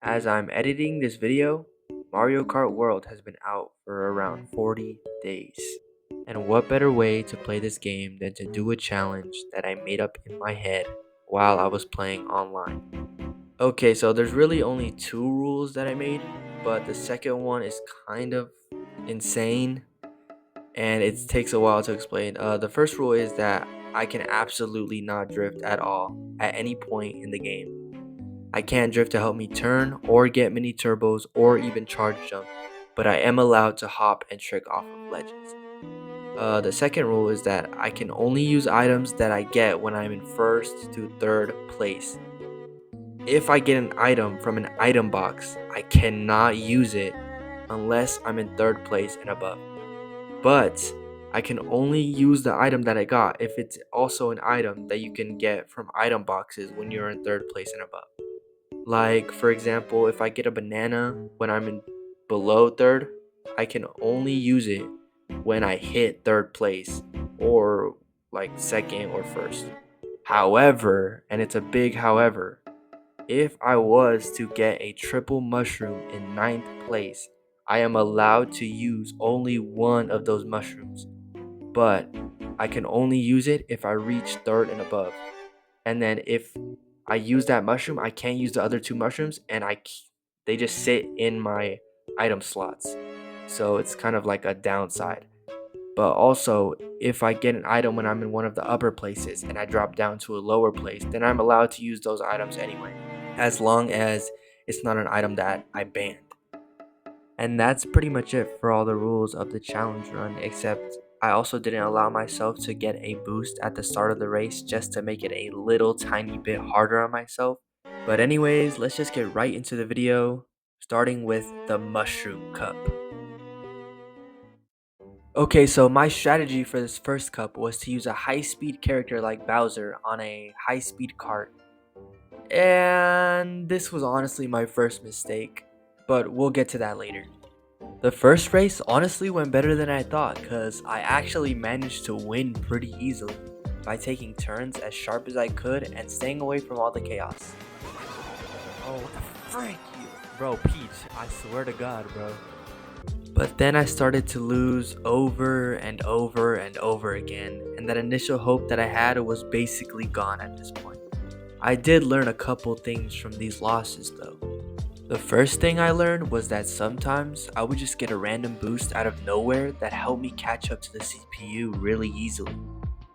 As I'm editing this video, Mario Kart World has been out for around 40 days. And what better way to play this game than to do a challenge that I made up in my head while I was playing online. Okay, so there's really only two rules that I made, but the second one is kind of insane and it takes a while to explain. The first rule is that I can absolutely not drift at all at any point in the game. I can't drift to help me turn or get mini turbos or even charge jump, but I am allowed to hop and trick off of ledges. The second rule is that I can only use items that I get when I'm in first to third place. If I get an item from an item box, I cannot use it unless I'm in third place and above. But I can only use the item that I got if it's also an item that you can get from item boxes when you're in third place and above. Like, for example, if I get a banana when I'm in below third, I can only use it when I hit third place or like second or first. However, and it's a big however, if I was to get a triple mushroom in ninth place, I am allowed to use only one of those mushrooms, but I can only use it if I reach third and above. And then if I use that mushroom, I can't use the other two mushrooms, and they just sit in my item slots. So it's kind of like a downside. But also, if I get an item when I'm in one of the upper places and I drop down to a lower place, then I'm allowed to use those items anyway, as long as it's not an item that I banned. And that's pretty much it for all the rules of the challenge run, except I also didn't allow myself to get a boost at the start of the race just to make it a little tiny bit harder on myself. But anyways, let's just get right into the video, starting with the Mushroom Cup. Okay, so my strategy for this first cup was to use a high-speed character like Bowser on a high-speed cart. And this was honestly my first mistake, but we'll get to that later. The first race honestly went better than I thought, cause I actually managed to win pretty easily by taking turns as sharp as I could and staying away from all the chaos. Oh, what the frick, you, bro, Peach, I swear to God, bro. But then I started to lose over and over and over again, and that initial hope that I had was basically gone at this point. I did learn a couple things from these losses though. The first thing I learned was that sometimes I would just get a random boost out of nowhere that helped me catch up to the CPU really easily.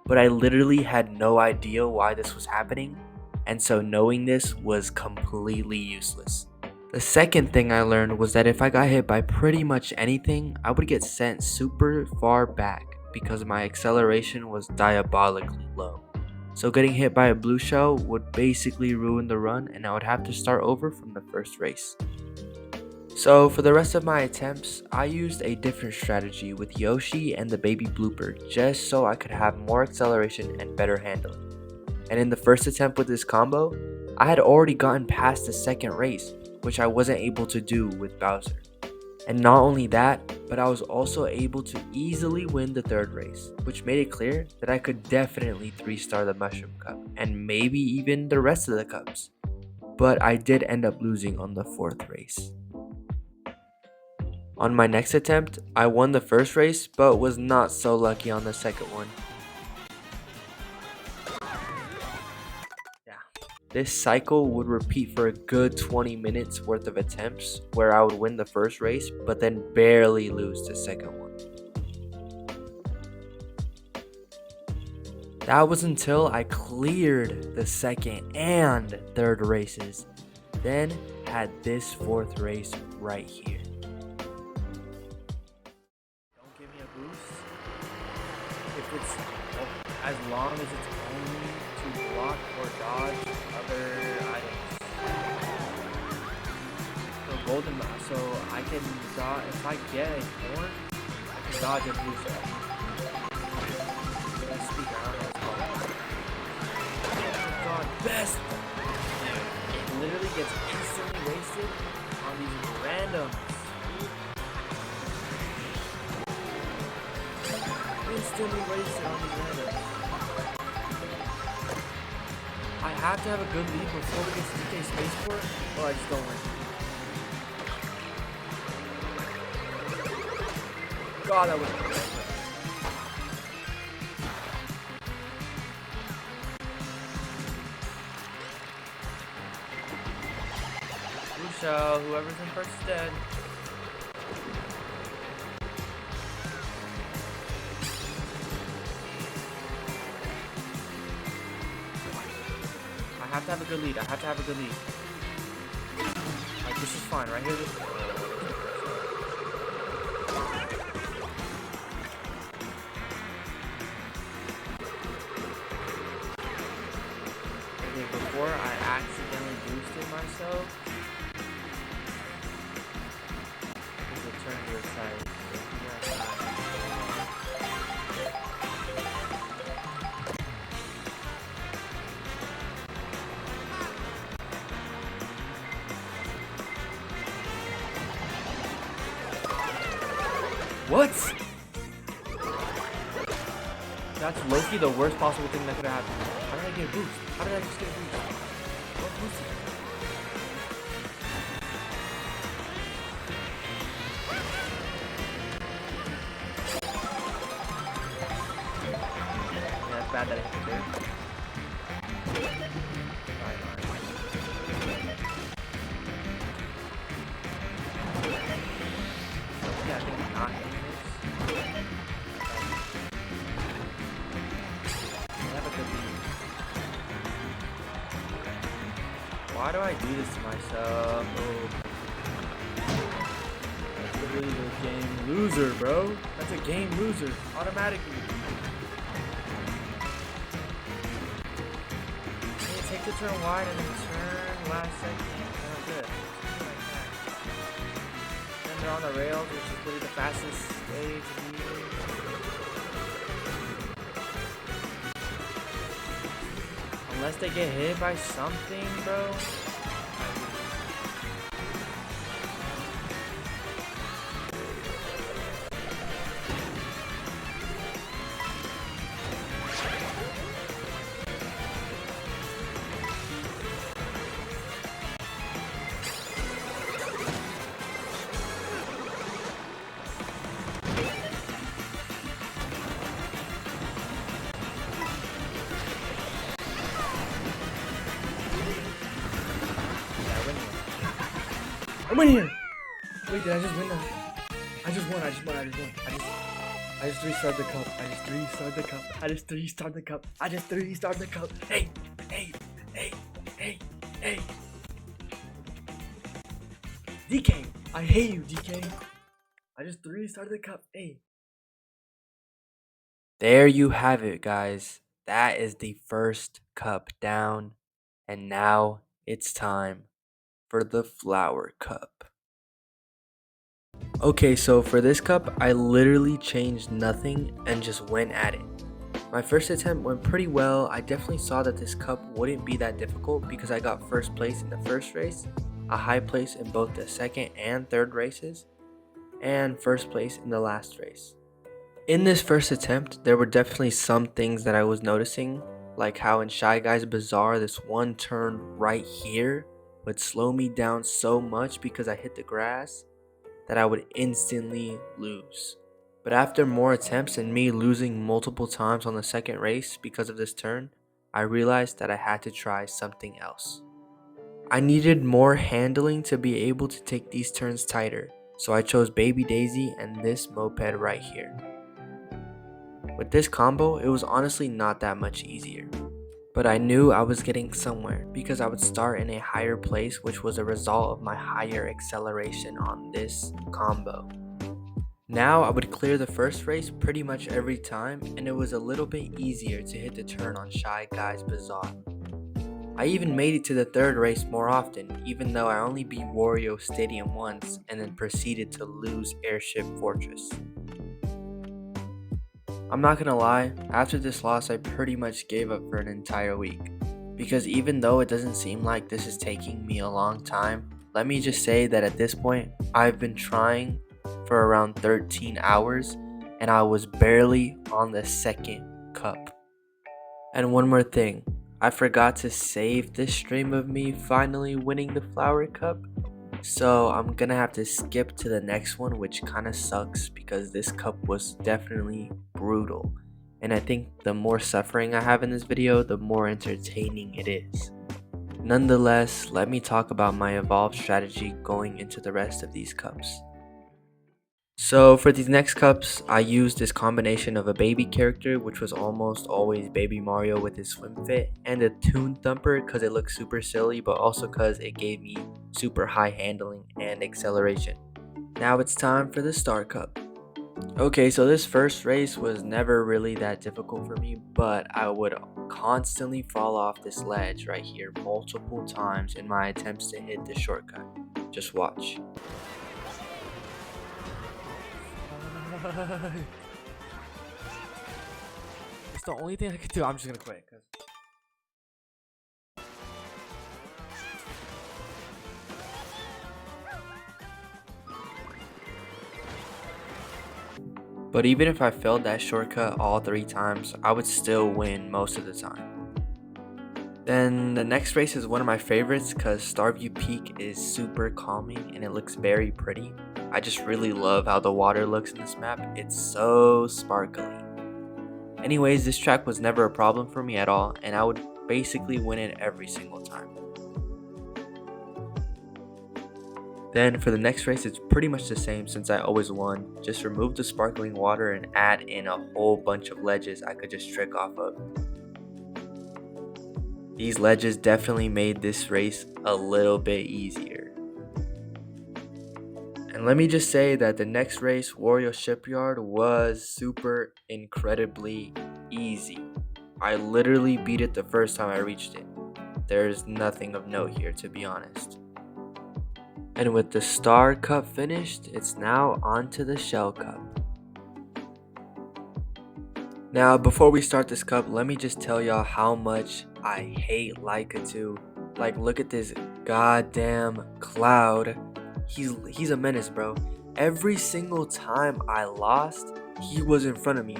But I literally had no idea why this was happening, and so knowing this was completely useless. The second thing I learned was that if I got hit by pretty much anything, I would get sent super far back because my acceleration was diabolically low. So getting hit by a blue shell would basically ruin the run and I would have to start over from the first race. So for the rest of my attempts, I used a different strategy with Yoshi and the baby blooper just so I could have more acceleration and better handling. And in the first attempt with this combo, I had already gotten past the second race, which I wasn't able to do with Bowser. And not only that, but I was also able to easily win the third race, which made it clear that I could definitely 3-star the Mushroom Cup, and maybe even the rest of the cups. But I did end up losing on the fourth race. On my next attempt, I won the first race, but was not so lucky on the second one. This cycle would repeat for a good 20 minutes worth of attempts where I would win the first race but then barely lose the second one. That was until I cleared the second and third races, then had this fourth race right here. Don't give me a boost if it's as long as it's only to block or dodge other items. So golden, so I can dodge, if I get a horn, I can dodge a blue shell. That speaker, I don't know what it's called. God, best! It literally gets instantly wasted on these randoms. Instantly wasted on these randoms. I have to have a good lead before we get to DK Spaceport, or I just don't win. God, that was. Lucio, whoever's in first is dead. I have to have a good lead. I have to have a good lead. Like, this is fine. Right here, this is... Okay, before I accidentally boosted myself, there's a turn to the side. What? That's low-key the worst possible thing that could have happened. How did I get a boost? How did I just get a boost? What boost? Yeah, that's bad that I hit it there. Yeah, I think I'm not hitting this. Why do I do this to myself? Oh. That's literally a game loser, bro. That's a game loser. Automatically. Hey, take the turn wide and then turn last second. Oh, good. Then they're on the rails, which is really the fastest way to be. Unless they get hit by something, bro. I'm in here! Wait, did I just win that? I just won. I just restarted the cup. I just restarted the cup. Hey! DK! I hate you, DK! I just restarted the cup. Hey! There you have it, guys. That is the first cup down. And now it's time for the flower cup. Okay, so for this cup, I literally changed nothing and just went at it. My first attempt went pretty well. I definitely saw that this cup wouldn't be that difficult because I got first place in the first race, a high place in both the second and third races, and first place in the last race. In this first attempt, there were definitely some things that I was noticing, like how in Shy Guy's Bazaar, this one turn right here would slow me down so much because I hit the grass that I would instantly lose. But after more attempts and me losing multiple times on the second race because of this turn, I realized that I had to try something else. I needed more handling to be able to take these turns tighter, so I chose Baby Daisy and this moped right here. With this combo, it was honestly not that much easier. But I knew I was getting somewhere because I would start in a higher place, which was a result of my higher acceleration on this combo. Now I would clear the first race pretty much every time, and it was a little bit easier to hit the turn on Shy Guy's Bazaar. I even made it to the third race more often, even though I only beat Wario Stadium once and then proceeded to lose Airship Fortress. I'm not gonna lie, after this loss I pretty much gave up for an entire week. Because even though it doesn't seem like this is taking me a long time, let me just say that at this point, I've been trying for around 13 hours and I was barely on the second cup. And one more thing, I forgot to save this stream of me finally winning the flower cup. So I'm gonna have to skip to the next one, which kind of sucks because this cup was definitely brutal. And I think the more suffering I have in this video, the more entertaining it is. Nonetheless, let me talk about my evolved strategy going into the rest of these cups. So for these next cups, I used this combination of a baby character, which was almost always Baby Mario with his swim fit, and a Toon Thumper because it looked super silly, but also because it gave me super high handling and acceleration. Now it's time for the Star Cup. Okay, so this first race was never really that difficult for me, but I would constantly fall off this ledge right here multiple times in my attempts to hit the shortcut. Just watch. It's the only thing I can do. I'm just gonna quit. But even if I failed that shortcut all 3 times, I would still win most of the time. Then the next race is one of my favorites because Starview Peak is super calming and it looks very pretty. I just really love how the water looks in this map. It's so sparkly. Anyways, this track was never a problem for me at all, and I would basically win it every single time. Then for the next race, it's pretty much the same since I always won. Just remove the sparkling water and add in a whole bunch of ledges I could just trick off of. These ledges definitely made this race a little bit easier. And let me just say that the next race, Wario Shipyard, was super incredibly easy. I literally beat it the first time I reached it. There's nothing of note here, to be honest. And with the Star Cup finished, it's now on to the Shell Cup. Now, before we start this cup, let me just tell y'all how much I hate Laika 2. Like, look at this goddamn cloud. He's a menace, bro. Every single time I lost, he was in front of me.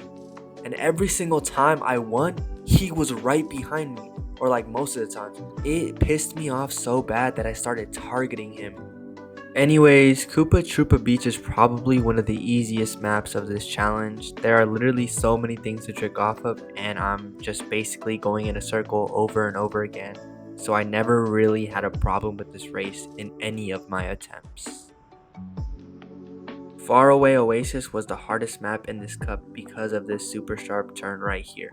And every single time I won, he was right behind me. Or like most of the times. It pissed me off so bad that I started targeting him. Anyways, Koopa Troopa Beach is probably one of the easiest maps of this challenge. There are literally so many things to trick off of, and I'm just basically going in a circle over and over again. So I never really had a problem with this race in any of my attempts. Faraway Oasis was the hardest map in this cup because of this super sharp turn right here.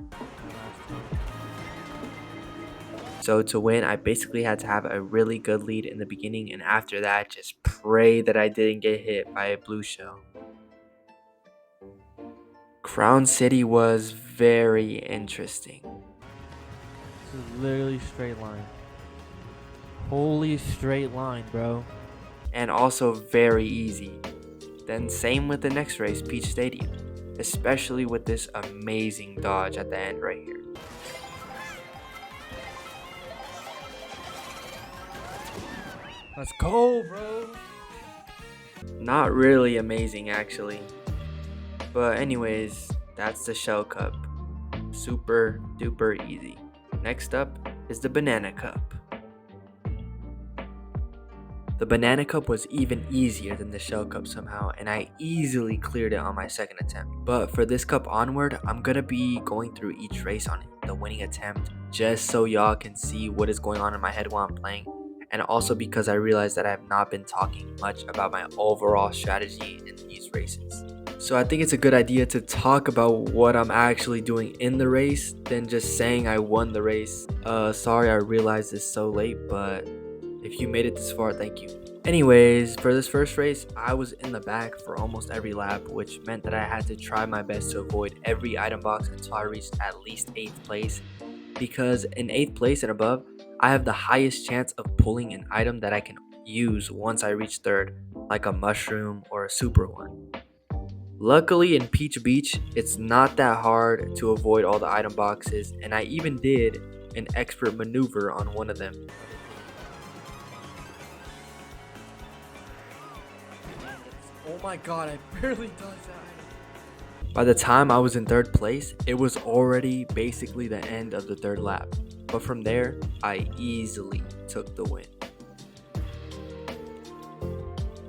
So to win, I basically had to have a really good lead in the beginning, and after that, just pray that I didn't get hit by a blue shell. Crown City was very interesting. This is literally straight line. Holy straight line, bro. And also very easy. Then same with the next race, Peach Stadium. Especially with this amazing dodge at the end right here. Let's go, bro. Not really amazing actually. But anyways, that's the Shell Cup. Super duper easy. Next up is the Banana Cup. The Banana Cup was even easier than the Shell Cup somehow, and I easily cleared it on my second attempt. But for this cup onward, I'm gonna be going through each race on it, the winning attempt, just so y'all can see what is going on in my head while I'm playing. And also because I realized that I have not been talking much about my overall strategy in these races. So I think it's a good idea to talk about what I'm actually doing in the race than just saying I won the race. Sorry I realized this so late, but if you made it this far, thank you. Anyways, for this first race, I was in the back for almost every lap, which meant that I had to try my best to avoid every item box until I reached at least 8th place. Because in 8th place and above, I have the highest chance of pulling an item that I can use once I reach 3rd, like a mushroom or a super one. Luckily in Peach Beach, it's not that hard to avoid all the item boxes, and I even did an expert maneuver on one of them. Oh my god, I barely dodged that. By the time I was in 3rd place, it was already basically the end of the 3rd lap. But from there, I easily took the win.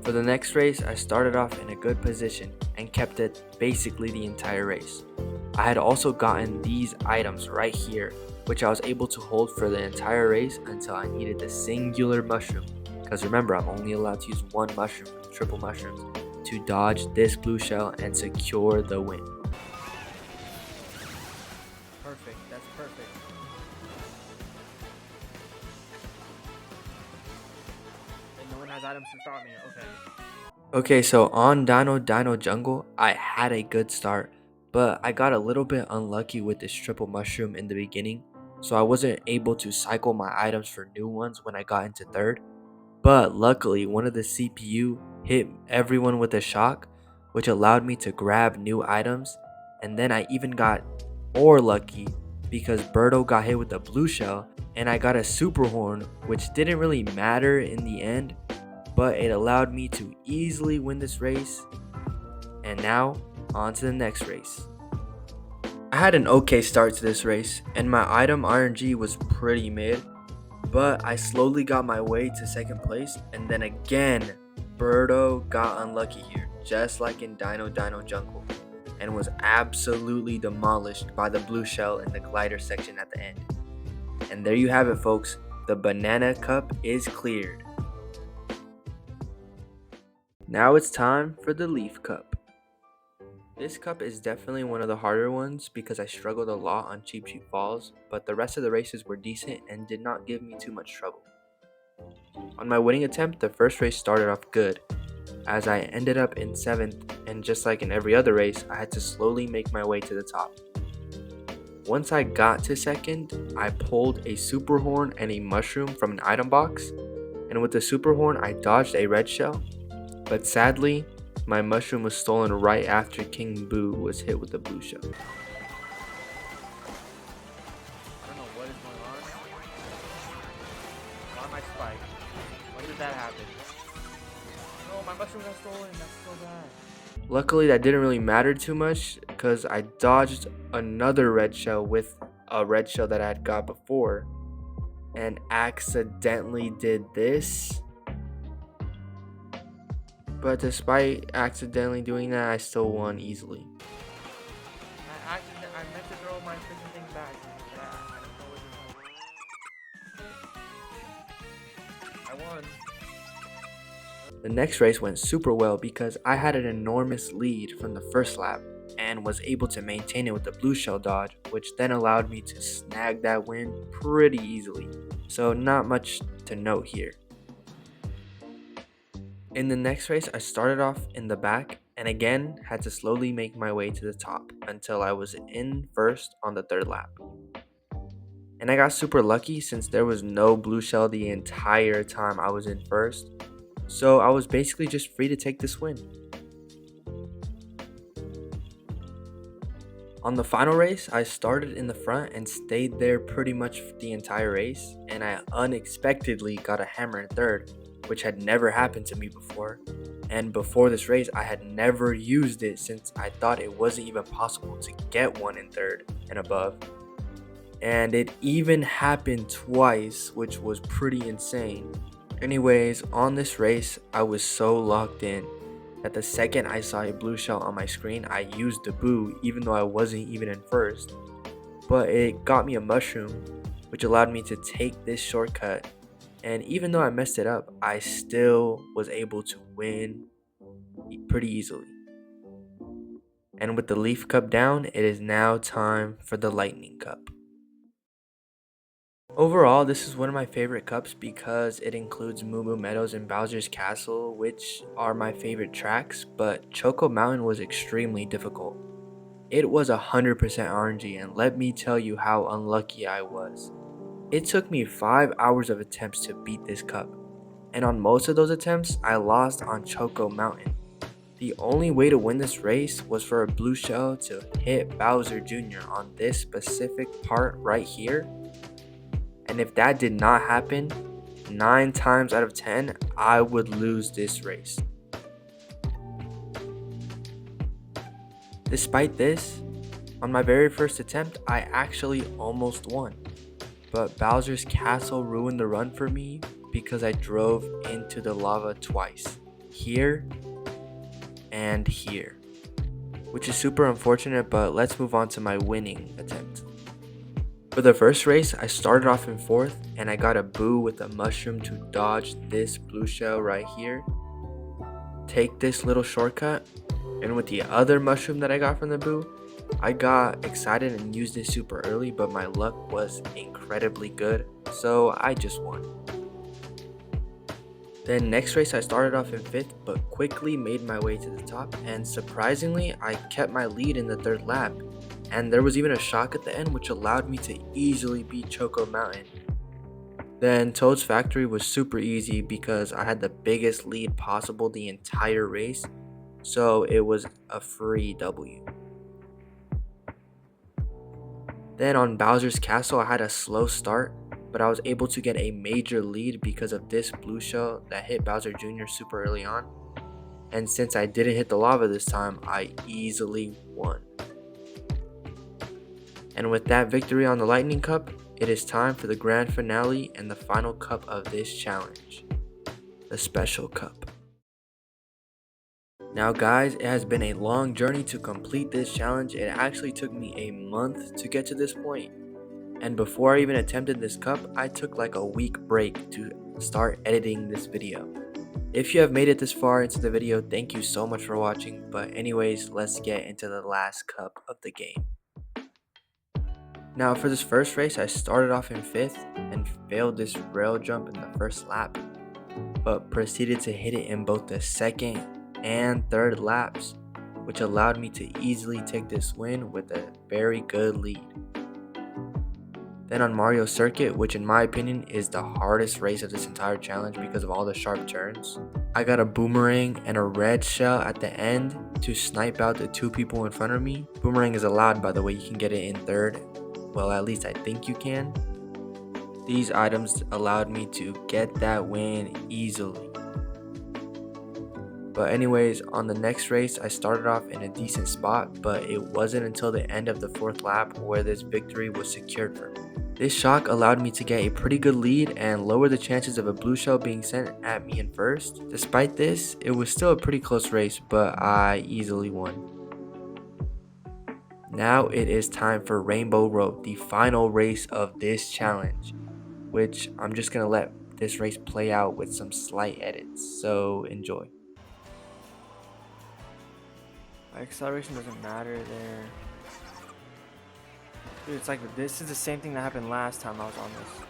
For the next race, I started off in a good position and kept it basically the entire race. I had also gotten these items right here, which I was able to hold for the entire race until I needed the singular mushroom, because remember, I'm only allowed to use one mushroom from triple mushrooms, to dodge this blue shell and secure the win. Perfect. That's perfect. And no one has items to stop me. Okay. Okay, so on Dino Jungle, I had a good start, but I got a little bit unlucky with this triple mushroom in the beginning, so I wasn't able to cycle my items for new ones when I got into third. But luckily, one of the CPU hit everyone with a shock, which allowed me to grab new items, and then I even got more lucky because Birdo got hit with a blue shell, and I got a super horn, which didn't really matter in the end, but it allowed me to easily win this race. And now, on to the next race. I had an okay start to this race, and my item RNG was pretty mid, but I slowly got my way to second place, and then again, Birdo got unlucky here, just like in Dino Jungle, and was absolutely demolished by the blue shell in the glider section at the end. And there you have it, folks. The banana cup is cleared. Now it's time for the leaf cup. This cup is definitely one of the harder ones because I struggled a lot on Cheap Cheap Falls, but the rest of the races were decent and did not give me too much trouble. On my winning attempt, the first race started off good, as I ended up in 7th, and just like in every other race, I had to slowly make my way to the top. Once I got to 2nd, I pulled a super horn and a mushroom from an item box, and with the super horn I dodged a red shell, but sadly, my mushroom was stolen right after King Boo was hit with the blue shell. I don't know what is going on. Why am I spiked? When did that happen? No, my mushroom got stolen. That's so bad. Luckily, that didn't really matter too much because I dodged another red shell with a red shell that I had got before and accidentally did this. But despite accidentally doing that, I still won easily. I meant to throw my freaking thing back. I don't know what to do. I won. The next race went super well because I had an enormous lead from the first lap and was able to maintain it with the blue shell dodge, which then allowed me to snag that win pretty easily. So not much to note here. In the next race, I started off in the back and again had to slowly make my way to the top until I was in first on the 3rd lap. And I got super lucky since there was no blue shell the entire time I was in first, so I was basically just free to take this win. On the final race, I started in the front and stayed there pretty much the entire race, and I unexpectedly got a hammer in 3rd, which had never happened to me before. And before this race, I had never used it since I thought it wasn't even possible to get one in 3rd and above. And it even happened twice, which was pretty insane. Anyways, on this race, I was so locked in that the second I saw a blue shell on my screen, I used the boo even though I wasn't even in first. But it got me a mushroom, which allowed me to take this shortcut. And even though I messed it up, I still was able to win pretty easily. And with the leaf cup down, it is now time for the lightning cup. Overall, this is one of my favorite cups because it includes Moo Moo Meadows and Bowser's Castle, which are my favorite tracks, but Choco Mountain was extremely difficult. It was 100% RNG, and let me tell you how unlucky I was. It took me 5 hours of attempts to beat this cup, and on most of those attempts, I lost on Choco Mountain. The only way to win this race was for a blue shell to hit Bowser Jr. on this specific part right here. And if that did not happen, 9 times out of 10, I would lose this race. Despite this, on my very first attempt, I actually almost won. But Bowser's Castle ruined the run for me because I drove into the lava twice. here, and here, which is super unfortunate, but let's move on to my winning attempt. For the first race, I started off in 4th, and I got a boo with a mushroom to dodge this blue shell right here, take this little shortcut, and with the other mushroom that I got from the boo, I got excited and used it super early, but my luck was incredibly good, so I just won. Then next race I started off in 5th, but quickly made my way to the top, and surprisingly I kept my lead in the 3rd lap, and there was even a shock at the end which allowed me to easily beat Choco Mountain. Then Toad's Factory was super easy because I had the biggest lead possible the entire race, so it was a free W. Then on Bowser's Castle I had a slow start, but I was able to get a major lead because of this blue shell that hit Bowser Jr. super early on. And since I didn't hit the lava this time, I easily won. And with that victory on the Lightning Cup, it is time for the grand finale and the final cup of this challenge, the Special Cup. Now guys, it has been a long journey to complete this challenge. It actually took me a month to get to this point. And before I even attempted this cup, I took like a week break to start editing this video. If you have made it this far into the video, thank you so much for watching. But anyways, let's get into the last cup of the game. Now for this first race, I started off in 5th and failed this rail jump in the first lap, but proceeded to hit it in both the 2nd and 3rd laps, which allowed me to easily take this win with a very good lead. Then on Mario Circuit, which in my opinion is the hardest race of this entire challenge because of all the sharp turns, I got a boomerang and a red shell at the end to snipe out the 2 people in front of me. Boomerang is allowed, by the way, you can get it in 3rd. Well, at least I think you can. These items allowed me to get that win easily. But anyways, on the next race, I started off in a decent spot, but it wasn't until the end of the 4th lap where this victory was secured for me. This shock allowed me to get a pretty good lead and lower the chances of a blue shell being sent at me in 1st. Despite this, it was still a pretty close race, but I easily won. Now it is time for Rainbow Road, the final race of this challenge, which I'm just going to let this race play out with some slight edits, so enjoy. My acceleration doesn't matter there. Dude, it's like this is the same thing that happened last time I was on this.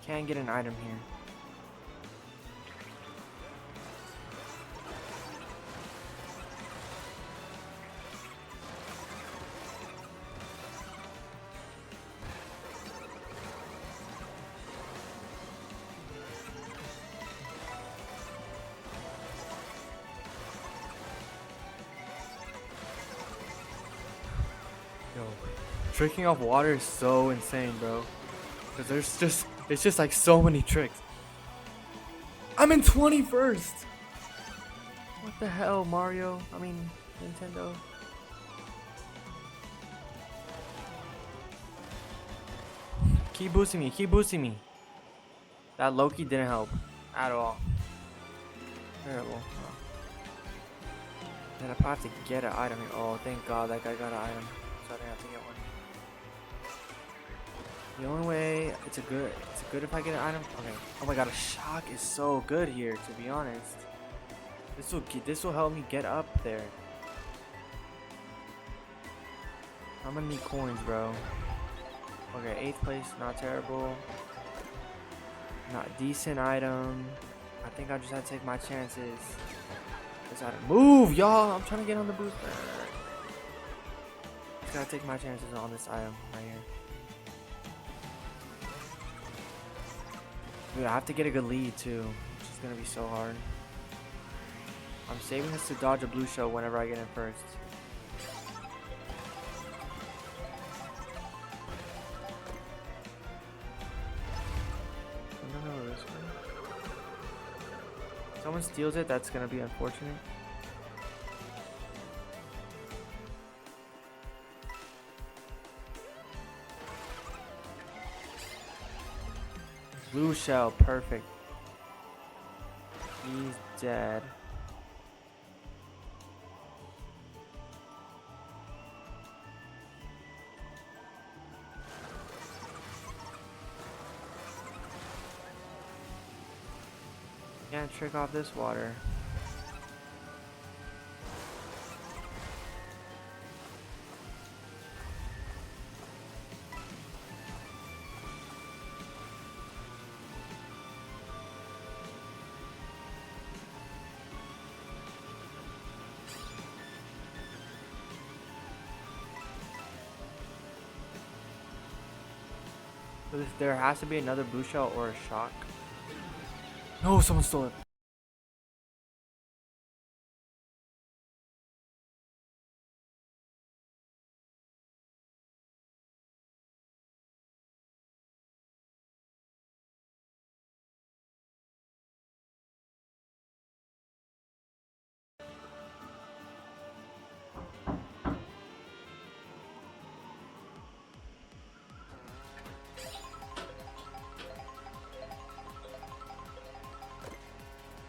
Can't get an item here. Yo, tricking off water is so insane, bro. Cause it's just like so many tricks. I'm in 21st. What the hell, Mario? I mean, Nintendo. Keep boosting me, keep boosting me. That Loki didn't help at all. Terrible. Oh. Then I probably have to get an item here. Oh, thank God that guy got an item. So I didn't have to get one. The only way it's good if I get an item. Okay. Oh my God, a shock is so good here. To be honest, this will help me get up there. I'm gonna need coins, bro. Okay, 8th place, not terrible. Not decent item. I think I just have to take my chances. This item. Move, y'all! I'm trying to get on the booster. Just gotta take my chances on this item right here. Dude, I have to get a good lead too, which is gonna be so hard. I'm saving this to dodge a blue shell whenever I get in first. No, this one. If someone steals it, that's gonna be unfortunate. Blue shell, perfect. He's dead. Can't trick off this water. So there has to be another blue shell or a shock. No, someone stole it.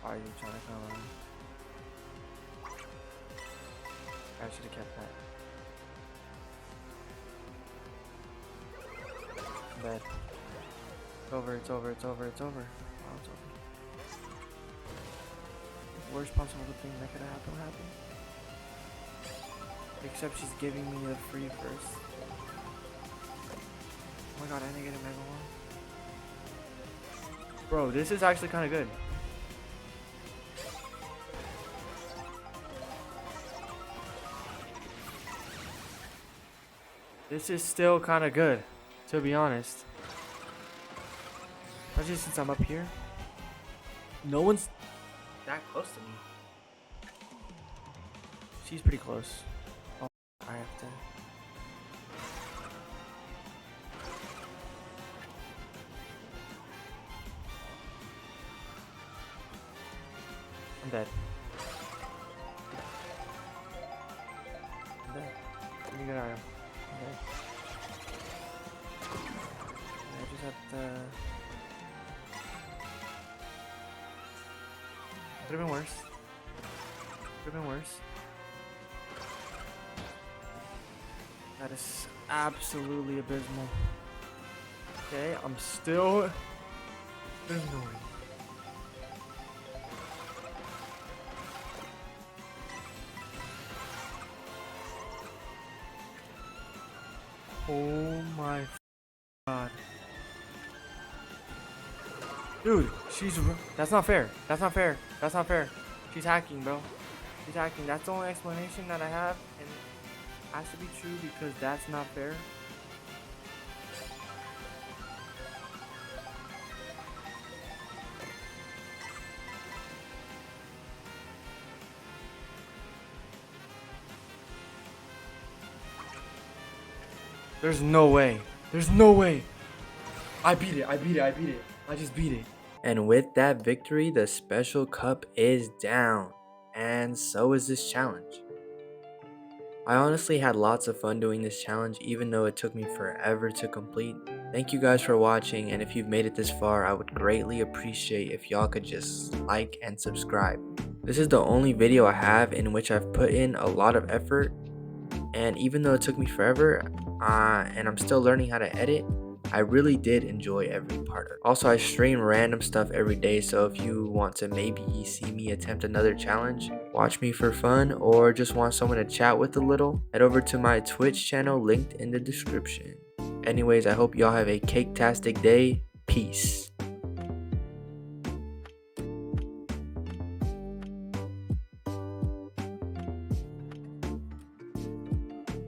Why are you trying to come on? I should have kept that. Bed. It's over, it's over, it's over, it's over. Oh, it's over. Worst possible thing that could have happened. Except she's giving me the free first. Oh my god, I didn't get a mega one. Bro, this is actually kind of good. This is still kind of good, to be honest. Especially since I'm up here. No one's that close to me. She's pretty close. Oh, I have to. I'm dead. I'm dead. Let me get out of here. Okay. I just have to. Could have been worse. Could have been worse. That is absolutely abysmal. Okay, I'm still. There's no way. Oh my god. Dude, that's not fair. That's not fair. That's not fair. She's hacking, bro. She's hacking. That's the only explanation that I have, and it has to be true because that's not fair. There's no way. There's no way. I beat it. I beat it. I beat it. I just beat it. And with that victory, the special cup is down. And so is this challenge. I honestly had lots of fun doing this challenge, even though it took me forever to complete. Thank you guys for watching, and if you've made it this far, I would greatly appreciate if y'all could just like and subscribe. This is the only video I have in which I've put in a lot of effort, and even though it took me forever, and I'm still learning how to edit, I really did enjoy every part of it. Also, I stream random stuff every day, so if you want to maybe see me attempt another challenge, watch me for fun, or just want someone to chat with a little, head over to my Twitch channel linked in the description. Anyways, I hope y'all have a cake-tastic day. Peace.